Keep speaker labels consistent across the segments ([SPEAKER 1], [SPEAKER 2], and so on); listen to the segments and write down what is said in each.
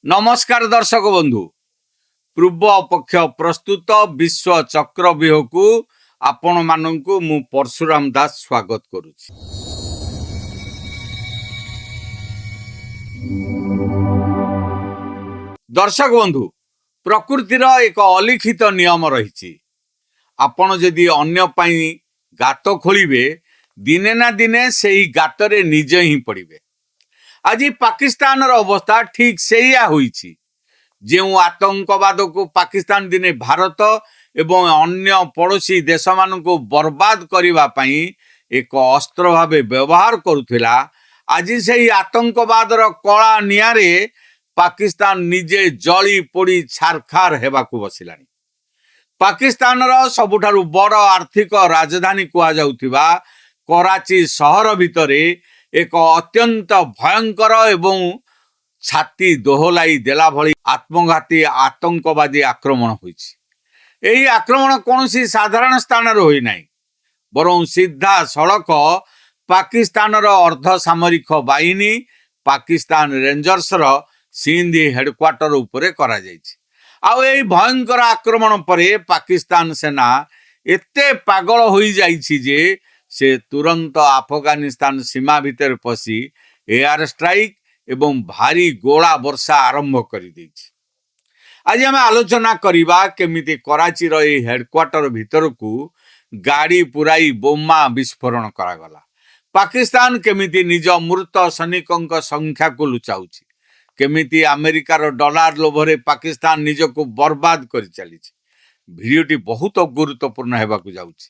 [SPEAKER 1] नमस्कार दर्शक बंधु पूर्व पक्ष प्रस्तुत विश्व चक्रव्यूह को आपण मानू मु परशुराम दास स्वागत करुछि। दर्शक बंधु प्रकृतिर एक अलिखित नियम रही। आपण जदि अन्य पाई गात खोलिबे दिने ना दिने सेही गातरे निजे ही पड़िबे। आज पाकिस्तान अवस्था ठीक सेया होईछि। जो आतंकवाद को पाकिस्तान दिने भारत एवं अन्य पड़ोसी देश मान को बर्बाद करबा पई एक अस्त्र भावे व्यवहार करुथिला। आज से आतंकवाद कला नियारे पाकिस्तान निजे जली पोड़ी छारखार हेबाकू बसिलानी। पाकिस्तान सबुठारु बड़ आर्थिक राजधानी कुआ जाउथिबा कराची सहर भितरे एक अत्यंत भयंकर एवं छाती दोहलाई देला भली आत्मघाती आतंकवादी आक्रमण होइछि। एही आक्रमण कोनोसी साधारण स्थान रे होई नाही, बरं सीधा सड़क पाकिस्तान अर्धसामरिक बाहिनी पाकिस्तान रेंजर्स सिंध हेडक्वार्टर उपरे करा जाइछि। आउ एही भयंकर आक्रमण परे पाकिस्तान सेना एते पागल होई जाइछि जे से तुरंत अफगानिस्तान सीमा भीतर पसी एयर स्ट्राइक एवं भारी गोला वर्षा आरंभ कर देछि। आज आम आलोचना करिबा केमिति कराची रो हेडक्वार्टर भीतर को गाड़ी पुराई बोमा विस्फोरण करागला। पाकिस्तान केमिति निज मृत सैनिकों संख्या को लुचाउछि, केमिति अमेरिकार डॉलर लोभरे पाकिस्तान निज को बर्बाद कर चली। भिडियोटी बहुत गुरुत्वपूर्ण हेबाकू जाउछि,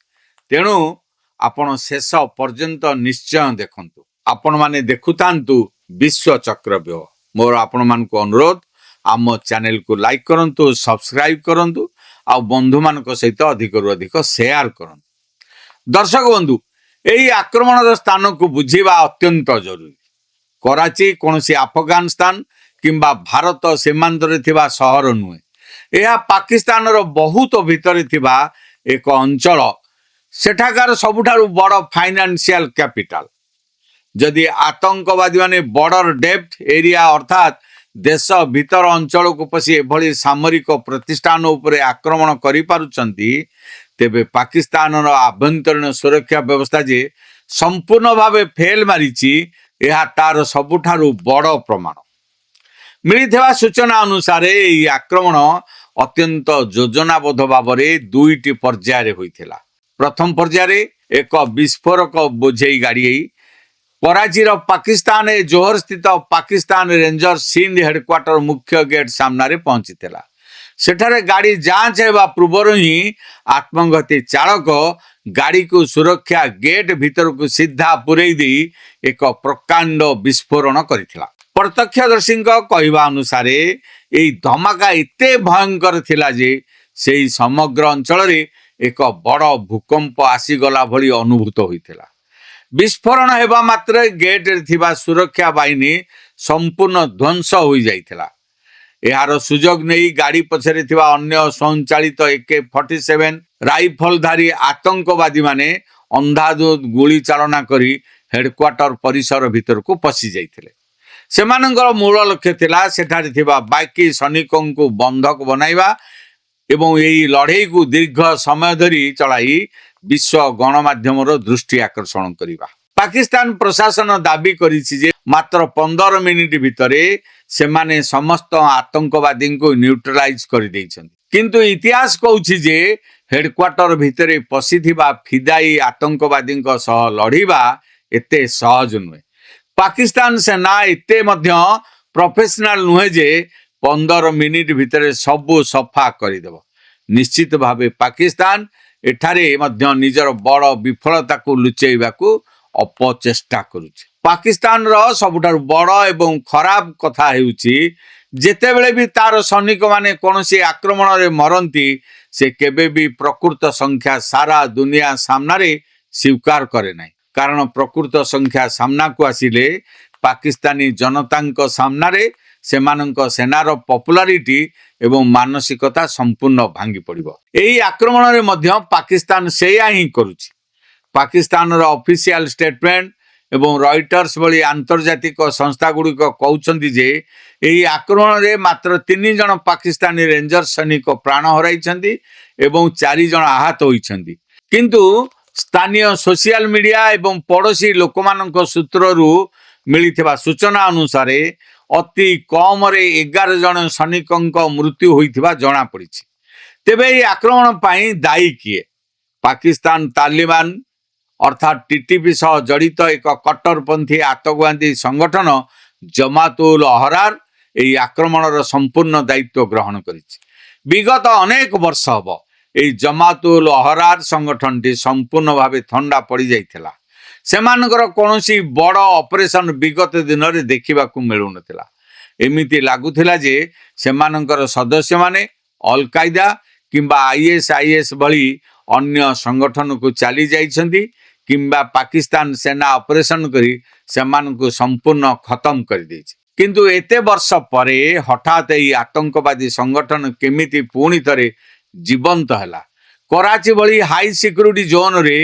[SPEAKER 1] तेणु आपण शेष पर्यंत निश्चय देखंतु। आपण माने देखुतांतु विश्व चक्रव्यूह। मोर आपण मान को अनुरोध, आम चैनल को लाइक करंतु, सब्सक्राइब करंतु आ बंधु मान को सहित अधिक रु अधिक शेयर करंतु। दर्शक बंधु, एही आक्रमण स्थान को बुझीबा अत्यंत जरूरी। कराची कोनोसी अफगानिस्तान किंबा भारत सीमांत रे थिबा शहर नुहे, यह पाकिस्तान रो बहुत भितर थिबा एक अंचल, सेठाकार सबुठारु बड़ फाइनेंशियल कैपिटल। जदि आतंकवादी माने बॉर्डर डेप्थ एरिया अर्थात देश भीतर अंचल को पसी एभली सामरिक प्रतिष्ठान उपरे आक्रमण करि पारुचंती, तेबे पाकिस्तान रो आभ्यंतरीण सुरक्षा व्यवस्था जे संपूर्ण भावे फेल मारिछि, यह तार सबुठारु बड़ प्रमाण। मिलिथिबा सूचना अनुसार एही आक्रमण अत्यंत योजनाबद्ध भावरे दुईटी पर्याय होइथिला। प्रथम पर्याय एक विस्फोरक बोझेई गाड़ी कराची पाकिस्तान जोहर स्थित पाकिस्तान रेंजर सिंध हेडक्वार्टर मुख्य गेट सामने पहुंची थिला। सेठारे गाड़ी जांच हेबा पूर्व ही आत्मघाती चालक गाड़ी को सुरक्षा गेट भीतर को सीधा पुरई दी एक प्रकांड विस्फोरण करिथिला। प्रत्यक्षदर्शी कहवा अनुसार यही धमाका एते भयंकर थिला जे सेही समग्र अंचल रे एक बड़ भूकंप आसीगला भली अनुभूत होइथिला। विस्फोरण हेबा मात्र गेट रे थिबा सुरक्षा बाहिनी संपूर्ण ध्वंस हो जाइथिला। एहार सुजोग नहीं गाड़ी पछरे थिबा अन्य स्वयंचालित AK-47 राइफलधारी आतंकवादी माने अंधाधुंध गुली चालना करी हेडक्वार्टर परिसर भीतर को पसी जाइथिले। सेमानंकर मूल लक्ष्य थिला सेठारे थिबा बाकी सैनिकों को बंधक बनाइबा एवं यही लड़ाई को दीर्घ समय धरी चलाई विश्व गणमाध्यम दृष्टि आकर्षण करवा। पाकिस्तान प्रशासन दाबी करिछि जे मात्र 15 मिनिट भितरे सेमाने समस्त आतंकवादी को न्यूट्रलाइज कर दैछन्ति, किंतु इतिहास कहूछि जे हेडक्वार्टर भितरे पसिथिबा फिदाई आतंकवादी सह लड़ीबा एते सहज नुहे। पाकिस्तान सेना एते मध्य प्रोफेशनल नुहे जे 15 मिनिट भितरे सबु सफा करदेव। निश्चित भावे पाकिस्तान एठारे मध्य निजर बड़ विफलता को लुचेइबा को अपचेष्टा करुछि। पाकिस्तान रो सबुठारु बड़ एवं खराब कथा हेउछि जेतेबेले भी तार सैनिक माने कोनोसी आक्रमण रे मरंती, से केबे भी प्रकृत संख्या सारा दुनिया सामने स्वीकार करे नाही। कारण प्रकृत संख्या सामना को आसिले पाकिस्तानी जनता सामने सेमानंक सेनार पॉपुलारिटी एवं मानसिकता संपूर्ण भांगी पड़िबो। एही आक्रमण रे मध्य पाकिस्तान सेया ही करुछि। पाकिस्तान रो ऑफिशियल स्टेटमेंट ଏବଂ ରଇଟର୍ସ ଭଳି ଆନ୍ତର୍ଜାତିକ ସଂସ୍ଥାଗୁଡ଼ିକ କହୁଛନ୍ତି ଯେ ଏହି ଆକ୍ରମଣରେ ମାତ୍ର 3 ଜଣ ପାକିସ୍ତାନୀ ରେଞ୍ଜର ସୈନିକ ପ୍ରାଣ ହରାଇଛନ୍ତି ଏବଂ 4 ଜଣ ଆହତ ହୋଇଛନ୍ତି। କିନ୍ତୁ ସ୍ଥାନୀୟ ସୋସିଆଲ ମିଡିଆ ଏବଂ ପଡ଼ୋଶୀ ଲୋକମାନଙ୍କ ସୂତ୍ରରୁ ମିଳିଥିବା ସୂଚନା ଅନୁସାରେ ଅତି କମରେ 11 ଜଣ ସୈନିକଙ୍କ ମୃତ୍ୟୁ ହୋଇଥିବା ଜଣାପଡ଼ିଛି। ତେବେ ଏହି ଆକ୍ରମଣ ପାଇଁ ଦାୟୀ କିଏ? ପାକିସ୍ତାନ ତାଲିବାନ ଅର୍ଥାତ୍ ଟିଟିପି ସହ ଜଡ଼ିତ ଏକ କଟ୍ଟରପନ୍ଥୀ ଆତଙ୍କବାଦୀ ସଂଗଠନ ଜମାତୁଲ ଅହରାର ଏହି ଆକ୍ରମଣର ସମ୍ପୂର୍ଣ୍ଣ ଦାୟିତ୍ୱ ଗ୍ରହଣ କରିଛି। ବିଗତ ଅନେକ ବର୍ଷ ହେବ ଏହି ଜମାତୁଲ ଅହରାର ସଂଗଠନଟି ସମ୍ପୂର୍ଣ୍ଣ ଭାବେ ଥଣ୍ଡା ପଡ଼ିଯାଇଥିଲା। ସେମାନଙ୍କର କୌଣସି ବଡ଼ ଅପରେସନ ବିଗତ ଦିନରେ ଦେଖିବାକୁ ମିଳୁନଥିଲା। ଏମିତି ଲାଗୁଥିଲା ଯେ ସେମାନଙ୍କର ସଦସ୍ୟମାନେ ଅଲ୍ କାଏଦା କିମ୍ବା ISIS ଭଳି ଅନ୍ୟ ସଂଗଠନକୁ ଚାଲି ଯାଇଛନ୍ତି କିମ୍ବା ପାକିସ୍ତାନ ସେନା ଅପରେସନ କରି ସେମାନଙ୍କୁ ସମ୍ପୂର୍ଣ୍ଣ ଖତମ କରିଦେଇଛି। କିନ୍ତୁ ଏତେ ବର୍ଷ ପରେ ହଠାତ୍ ଏହି ଆତଙ୍କବାଦୀ ସଂଗଠନ କେମିତି ପୁଣି ଥରେ ଜୀବନ୍ତ ହେଲା? କରାଚି ଭଳି ହାଇ ସିକ୍ୟୁରିଟି ଜୋନରେ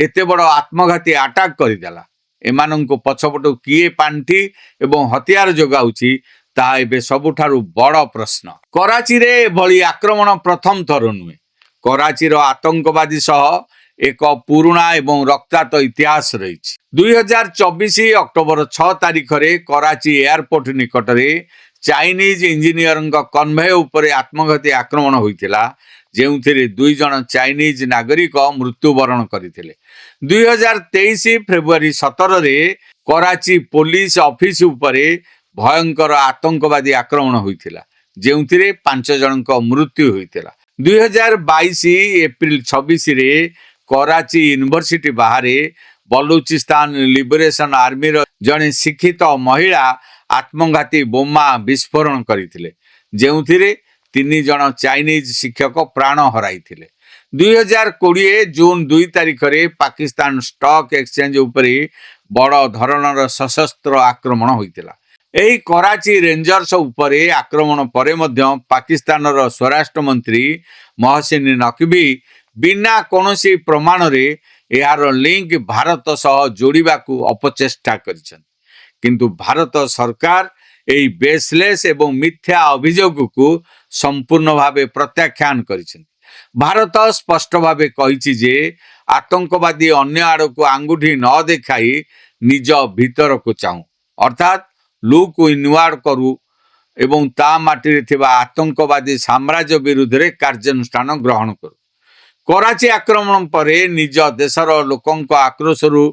[SPEAKER 1] ଏତେ ବଡ଼ ଆତ୍ମଘାତୀ ଆଟାକ୍ କରିଦେଲା। ଏମାନଙ୍କୁ ପଛପଟୁ କିଏ ପାଣ୍ଠି ଏବଂ ହତିଆର ଯୋଗାଉଛି ତାହା ଏବେ ସବୁଠାରୁ ବଡ଼ ପ୍ରଶ୍ନ। କରାଚିରେ ଏଭଳି ଆକ୍ରମଣ ପ୍ରଥମ ଥର ନୁହେଁ। କରାଚିର ଆତଙ୍କବାଦୀ ସହ ଏକ ପୁରୁଣା ଏବଂ ରକ୍ତାକ୍ତ ଇତିହାସ ରହିଛି। 2024 ଅକ୍ଟୋବର 6 ତାରିଖରେ କରାଚି ଏୟାରପୋର୍ଟ ନିକଟରେ ଚାଇନିଜ ଇଞ୍ଜିନିୟରଙ୍କ କନ୍ଭୟ ଉପରେ ଆତ୍ମଘାତୀ ଆକ୍ରମଣ ହୋଇଥିଲା, ଯେଉଁଥିରେ 2 ଜଣ ଚାଇନିଜ ନାଗରିକ ମୃତ୍ୟୁବରଣ କରିଥିଲେ। 2023 ଫେବୃଆରୀ 17ରେ କରାଚି ପୋଲିସ ଅଫିସ ଉପରେ ଭୟଙ୍କର ଆତଙ୍କବାଦୀ ଆକ୍ରମଣ ହୋଇଥିଲା, ଯେଉଁଥିରେ 5 ଜଣଙ୍କ ମୃତ୍ୟୁ ହୋଇଥିଲା। 2022 ଏପ୍ରିଲ 26ରେ କରାଚି ୟୁନିଭର୍ସିଟି ବାହାରେ ବଲୁଚିସ୍ତାନ ଲିବରେସନ ଆର୍ମିର ଜଣେ ଶିକ୍ଷିତ ମହିଳା ଆତ୍ମଘାତୀ ବୋମା ବିସ୍ଫୋରଣ କରିଥିଲେ, ଯେଉଁଥିରେ 3 ଜଣ ଚାଇନିଜ ଶିକ୍ଷକ ପ୍ରାଣ ହରାଇଥିଲେ। 2020 ଜୁନ 2 ତାରିଖରେ ପାକିସ୍ତାନ ଷ୍ଟକ୍ ଏକ୍ସଚେଞ୍ଜ ଉପରେ ବଡ଼ ଧରଣର ସଶସ୍ତ୍ର ଆକ୍ରମଣ ହୋଇଥିଲା। ଏହି କରାଚି ରେଞ୍ଜର୍ସ ଉପରେ ଆକ୍ରମଣ ପରେ ମଧ୍ୟ ପାକିସ୍ତାନର ସ୍ୱରାଷ୍ଟ୍ର ମନ୍ତ୍ରୀ ମହସିନ ନକଭି ବିନା କୌଣସି ପ୍ରମାଣରେ ଏହାର ଲିଙ୍କ ଭାରତ ସହ ଯୋଡ଼ିବାକୁ ଅପଚେଷ୍ଟା କରିଛନ୍ତି। କିନ୍ତୁ ଭାରତ ସରକାର ଏହି ବେସଲେସ୍ ଏବଂ ମିଥ୍ୟା ଅଭିଯୋଗକୁ ସମ୍ପୂର୍ଣ୍ଣ ଭାବେ ପ୍ରତ୍ୟାଖ୍ୟାନ କରିଛନ୍ତି। ଭାରତ ସ୍ପଷ୍ଟ ଭାବେ କହିଛି ଯେ ଆତଙ୍କବାଦୀ ଅନ୍ୟ ଆଡ଼କୁ ଆଙ୍ଗୁଠି ନ ଦେଖାଇ ନିଜ ଭିତରକୁ ଚାହୁଁ, ଅର୍ଥାତ୍ ଲୁକ୍ ଇନୱାର୍ଡ କରୁ ଏବଂ ତା ମାଟିରେ ଥିବା ଆତଙ୍କବାଦୀ ସାମ୍ରାଜ୍ୟ ବିରୁଦ୍ଧରେ କାର୍ଯ୍ୟାନୁଷ୍ଠାନ ଗ୍ରହଣ କରୁ। କରାଚି ଆକ୍ରମଣ ପରେ ନିଜ ଦେଶର ଲୋକଙ୍କ ଆକ୍ରୋଶରୁ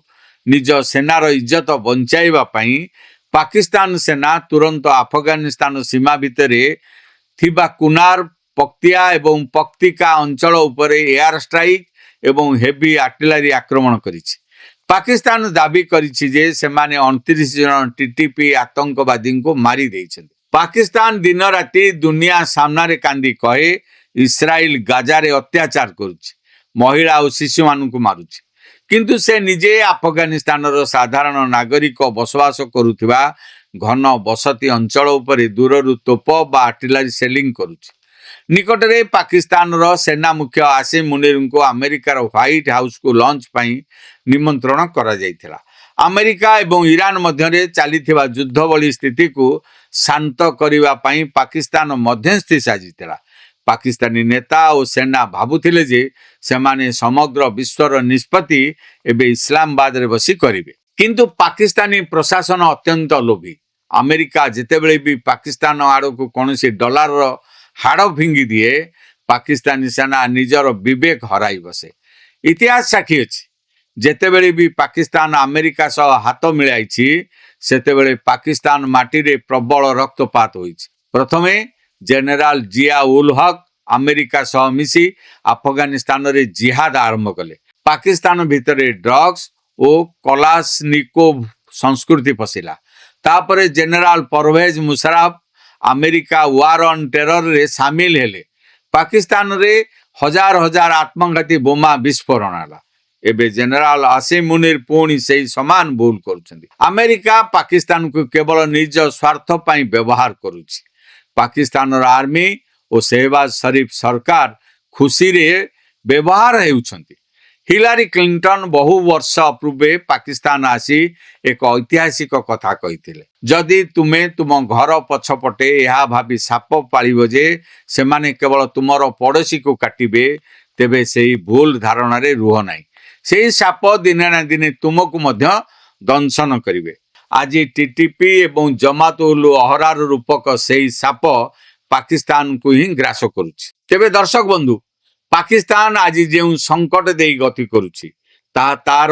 [SPEAKER 1] ନିଜ ସେନାର ଇଜ୍ଜତ ବଞ୍ଚାଇବା ପାଇଁ ପାକିସ୍ତାନ ସେନା ତୁରନ୍ତ ଆଫଗାନିସ୍ତାନ ସୀମା ଭିତରେ ଥିବା କୁନାର, ପକ୍ତିଆ ଏବଂ ପକ୍ତିକା ଅଞ୍ଚଳ ଉପରେ ଏୟାର ଷ୍ଟ୍ରାଇକ୍ ଏବଂ ହେଭି ଆର୍ଟିଲାରୀ ଆକ୍ରମଣ କରିଛି। ପାକିସ୍ତାନ ଦାବି କରିଛି ଯେ ସେମାନେ 29 ଜଣ ଟିଟିପି ଆତଙ୍କବାଦୀଙ୍କୁ ମାରି ଦେଇଛନ୍ତି। ପାକିସ୍ତାନ ଦିନ ରାତି ଦୁନିଆ ସାମ୍ନାରେ କାନ୍ଦି କହେ ଇସ୍ରାଏଲ ଗାଜାରେ ଅତ୍ୟାଚାର କରୁଛି, ମହିଳା ଓ ଶିଶୁମାନଙ୍କୁ ମାରୁଛି। କିନ୍ତୁ ସେ ନିଜେ ଆଫଗାନିସ୍ତାନର ସାଧାରଣ ନାଗରିକ ବସବାସ କରୁଥିବା ଘନ ବସତି ଅଞ୍ଚଳ ଉପରେ ଦୂରରୁ ତୋପ ବା ଆର୍ଟିଲାରୀ ସେଲିଂ କରୁଛି। ନିକଟରେ ପାକିସ୍ତାନର ସେନା ମୁଖ୍ୟ ଆସିମ ମୁନିରଙ୍କୁ ଆମେରିକାର ହ୍ୱାଇଟ୍ ହାଉସକୁ ଲଞ୍ଚ ପାଇଁ ନିମନ୍ତ୍ରଣ କରାଯାଇଥିଲା। ଆମେରିକା ଏବଂ ଇରାନ ମଧ୍ୟରେ ଚାଲିଥିବା ଯୁଦ୍ଧ ଭଳି ସ୍ଥିତିକୁ ଶାନ୍ତ କରିବା ପାଇଁ ପାକିସ୍ତାନ ମଧ୍ୟସ୍ଥି ସାଜିଥିଲା। ପାକିସ୍ତାନୀ ନେତା ଓ ସେନା ଭାବୁଥିଲେ ଯେ ସେମାନେ ସମଗ୍ର ବିଶ୍ୱର ନିଷ୍ପତ୍ତି ଏବେ ଇସଲାମାବାଦରେ ବସି କରିବେ। କିନ୍ତୁ ପାକିସ୍ତାନୀ ପ୍ରଶାସନ ଅତ୍ୟନ୍ତ ଲୋଭୀ। ଆମେରିକା ଯେତେବେଳେ ବି ପାକିସ୍ତାନ ଆଡ଼କୁ କୌଣସି ଡଲାରର ହାଡ଼ ଫିଙ୍ଗି ଦିଏ, ପାକିସ୍ତାନୀ ସେନା ନିଜର ବିବେକ ହରାଇ ବସେ। ଇତିହାସ ସାକ୍ଷୀ ଅଛି, ଯେତେବେଳେ ବି ପାକିସ୍ତାନ ଆମେରିକା ସହ ହାତ ମିଳାଇଛି, ସେତେବେଳେ ପାକିସ୍ତାନ ମାଟିରେ ପ୍ରବଳ ରକ୍ତପାତ ହୋଇଛି। ପ୍ରଥମେ ଜେନେରାଲ ଜିଆ ଉଲ୍ ହକ୍ ଆମେରିକା ସହ ମିଶି ଆଫଗାନିସ୍ତାନରେ ଜିହାଦ ଆରମ୍ଭ କଲେ। ପାକିସ୍ତାନ ଭିତରେ ଡ୍ରଗ୍ସ ଓ କଲାସନିକୋଭ ସଂସ୍କୃତି ପଶିଲା। ତାପରେ general Pervez Musharraf America war on ଟେରରରେ ସାମିଲ ହେଲେ। ପାକିସ୍ତାନରେ ହଜାର ହଜାର ଆତ୍ମଘାତୀ ବୋମା ବିସ୍ଫୋରଣ ହେଲା। ଏବେ ଜେନେରାଲ ଆସିମ ମୁନିର ପୁଣି ସେହି ସମାନ ଭୁଲ କରୁଛନ୍ତି। ଆମେରିକା ପାକିସ୍ତାନକୁ କେବଳ ନିଜ ସ୍ୱାର୍ଥ ପାଇଁ ବ୍ୟବହାର କରୁଛି। ପାକିସ୍ତାନର ଆର୍ମି ଓ ସେହବାଜ ଶରିଫ ସରକାର ଖୁସିରେ ବ୍ୟବହାର ହେଉଛନ୍ତି। हिलारी क्लिंटन बहु वर्ष पूर्वे पाकिस्तान आसी एक ऐतिहासिक कथा कही जदि तुम्हें तुम घर पछपटे यह भावी साप पालिब जे से माने केवल तुमर पड़ोशी को काटिबे तेबे सेही भूल धारणा रे रुह नाही सेही साप दिने ना दिने तुमको मध्य दंशन करिवे। आज टीटीपी एवं जमात उल अहरार रूपक सेही साप पाकिस्तान को ही ग्रास करुछि। तेबे दर्शक बंधु पाकिस्तान आज जो संकट दे गति करुछि तार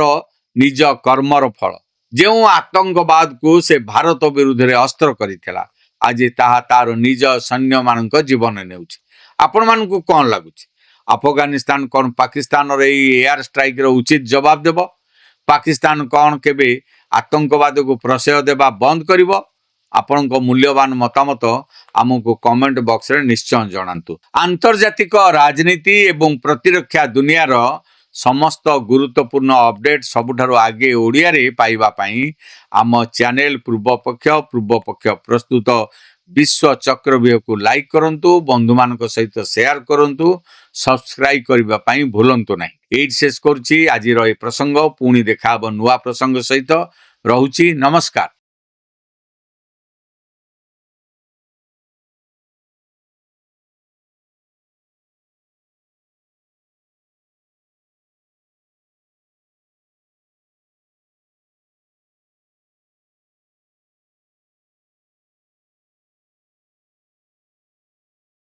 [SPEAKER 1] निज कर्मर फल जो आतंकवाद को से भारत विरुद्ध रे अस्त्र करिथिला आज तार निज सैन्य मान जीवन नेउछि। आपण मानकु कौन लगुछि अफगानिस्तान कौन पाकिस्तान रे एयर स्ट्राइक रो उचित जवाब देब पाकिस्तान कौन केबे आतंकवाद को प्रश्रय देबा बंद करिवो आपण मूल्यवान मतामत आमको कमेंट बॉक्स रे निश्चय जणांतु। आंतर्जातिक राजनीति एवं प्रतिरक्षा दुनियार समस्त गुरुत्वपूर्ण अपडेट सबुठारु आगे ओडिया रे पाइबा पई आम चैनल पूर्वपक्ष प्रस्तुत विश्व चक्रव्यूह को लाइक करंतु बंधु मानक सहित शेयर करंतु सब्सक्राइब करबा पई भूलंतु नाही। एड शेष करछि आजिर ए प्रसंग पुणी देखाब नुआ प्रसंग सहित रहुछि। नमस्कार।